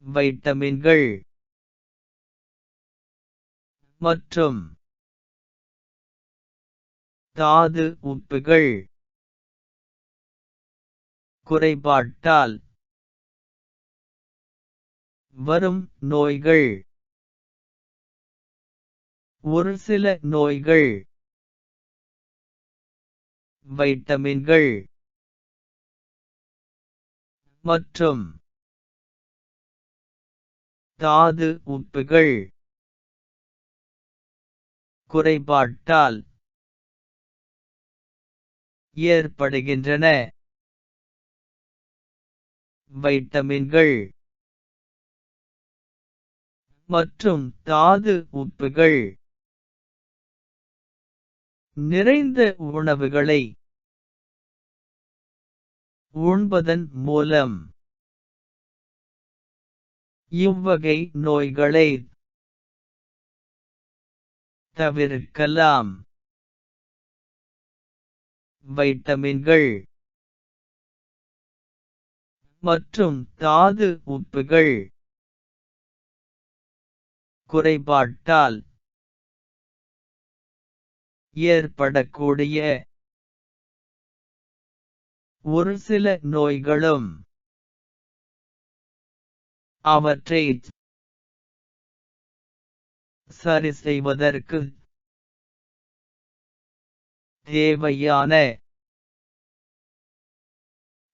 வைட்டமின்கள் மற்றும் தாது உப்புகள் குறைபாட்டால் வரும் நோய்கள். ஒரு சில நோய்கள் வைட்டமின்கள் மற்றும் தாது உப்புகள் குறைபாட்டால் ஏற்படுகின்றன. வைட்டமின்கள் மற்றும் தாது உப்புகள் நிறைந்த உணவுகளை உண்பதன் மூலம் இவ்வகை நோய்களை தவிர்க்கலாம். வைட்டமின்கள் மற்றும் தாது உப்புகள் குறைபாட்டால் ஏற்படக்கூடிய ஒரு சில நோய்களும் அவற்றை சரி செய்வதற்கு தேவையான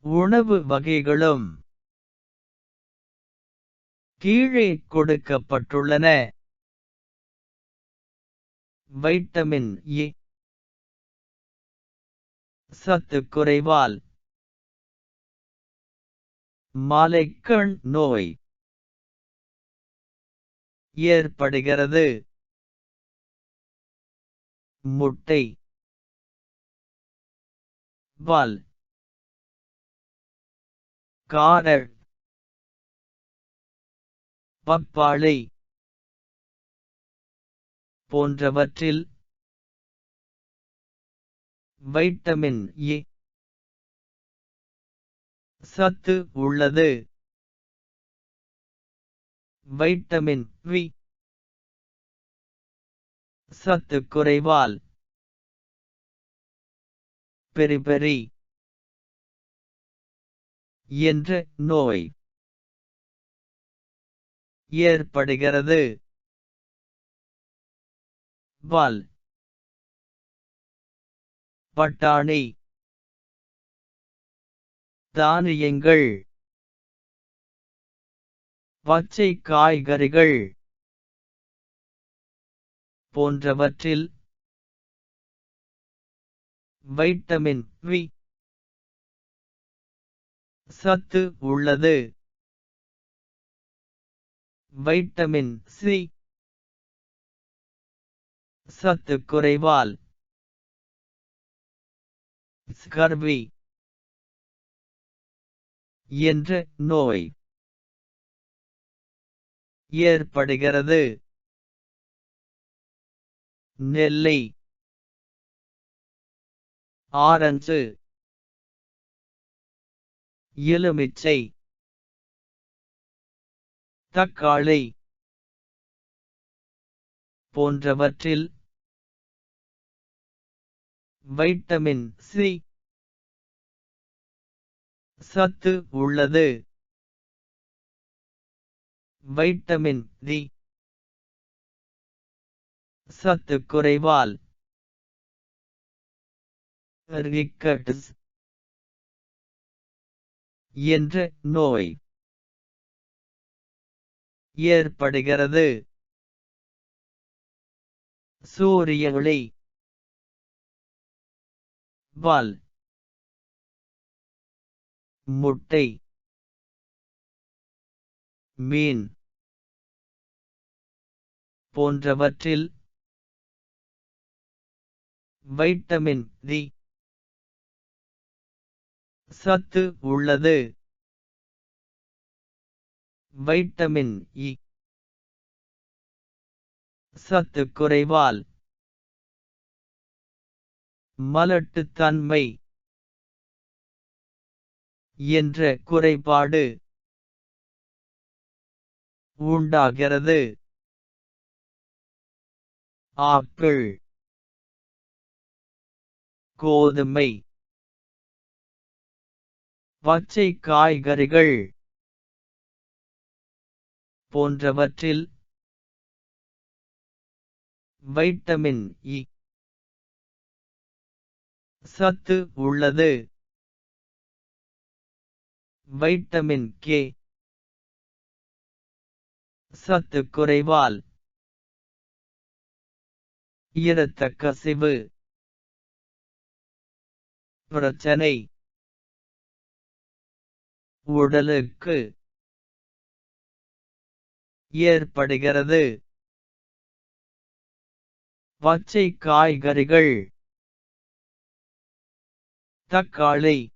உணவு வகைகளும் கீழே கொடுக்கப்பட்டுள்ளன. வைட்டமின் ஏ சத்துக்குறைவால் மாலைக்கண் நோய் ஏற்படுகிறது. முட்டை, பால், காரட், பப்பாளி போன்றவற்றில் வைட்டமின் ஏ சத்து உள்ளது. வைட்டமின் வி சத்துக்குறைவால் பெரிபெரி என்ற நோய் ஏற்படுகிறது. பால், பட்டாணி, தானியங்கள், பச்சை காய்கறிகள் போன்றவற்றில் வைட்டமின் வி சத்து உள்ளது. வைட்டமின் சி சத்துக்குறைவால் ஸ்கர்வி என்ற நோய் ஏற்படுகிறது. நெல்லி, ஆரஞ்சு, எலுமிச்சை, தக்காளி போன்றவற்றில் வைட்டமின் சி சத்து உள்ளது. வைட்டமின் டி சத்துக்குறைவால் ரிக்கெட்ஸ் என்ற நோய் ஏற்படுகிறது. சூரிய ஒளி, பால், முட்டை, மீன் போன்றவற்றில் வைட்டமின் டி சத்து உள்ளது. வைட்டமின் இ சத்துக்குறைவால் மலட்டுத்தன்மை என்ற குறைபாடு உண்டாகிறது. ஆப்பிள், கோதுமை, பச்சை காய்கறிகள் போன்றவற்றில் வைட்டமின் இ சத்து உள்ளது. வைட்டமின் கே சத்து குறைவால் இரத்தக் கசிவு பிரச்சனை உடலுக்கு ஏற்படுகிறது. பச்சை காய்கறிகள் தக்காளி,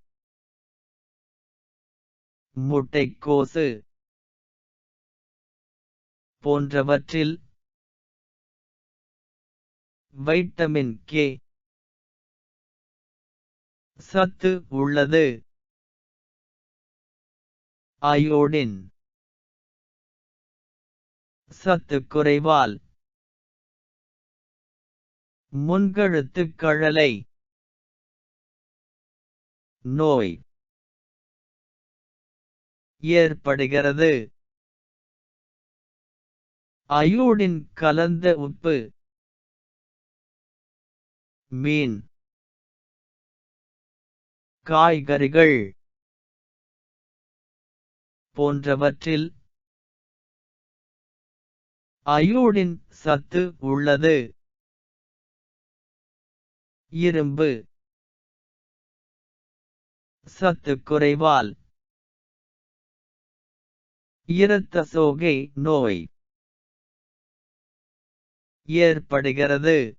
முட்டைக்கோசு போன்றவற்றில் வைட்டமின் கே சத்து உள்ளது. அயோடின் சத்து குறைவால் முன்கழுத்துக் கழலை நோய் ஏற்படுகிறது. அயோடின் கலந்த உப்பு மீன், காய்கறிகள் போன்றவற்றில் அயோடின் சத்து உள்ளது. இரும்பு சத்து குறைவால் இரத்த சோகை நோய் ஏற்படுகிறது.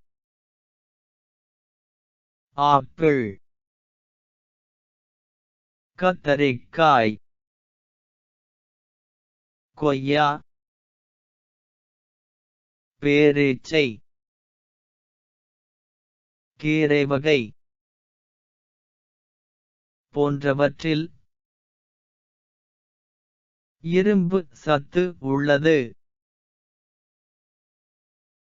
ஆப்பிள், கத்தரிக்காய், கொய்யா, பேரீச்சை, கீரை வகை போன்றவற்றில் இரும்பு சத்து உள்ளது.